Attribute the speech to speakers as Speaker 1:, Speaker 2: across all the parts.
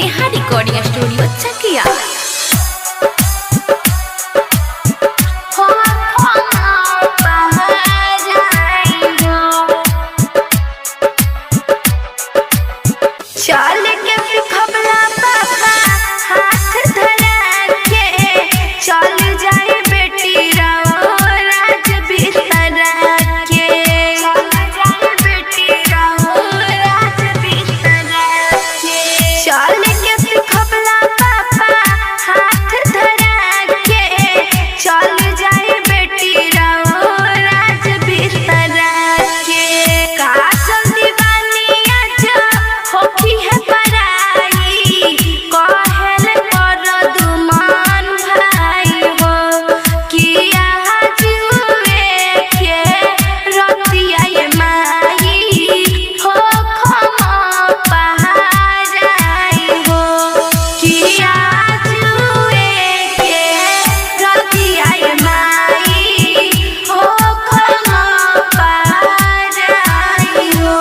Speaker 1: Neha recording studio चकिया। चल के खबला पापा हाथ धरा के चल जाए बेटी राओ राज बिस्तरा के, चल जाए बेटी राओ राज बिस्तरा के। चल के खबला पापा हाथ धरा के चल जाए बेटी राओ राज बिस्तरा के। का जल्दी बानी आज होखी है पराई कहल कर दुमान भाई हो किया जुए के रतिया ये माई हो खमा पहाराई हो किया जुए के रतिया ये माई हो खमा पहाराई हो।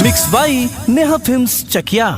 Speaker 2: मिक्स बाई नेहा फिल्म्स चकिया।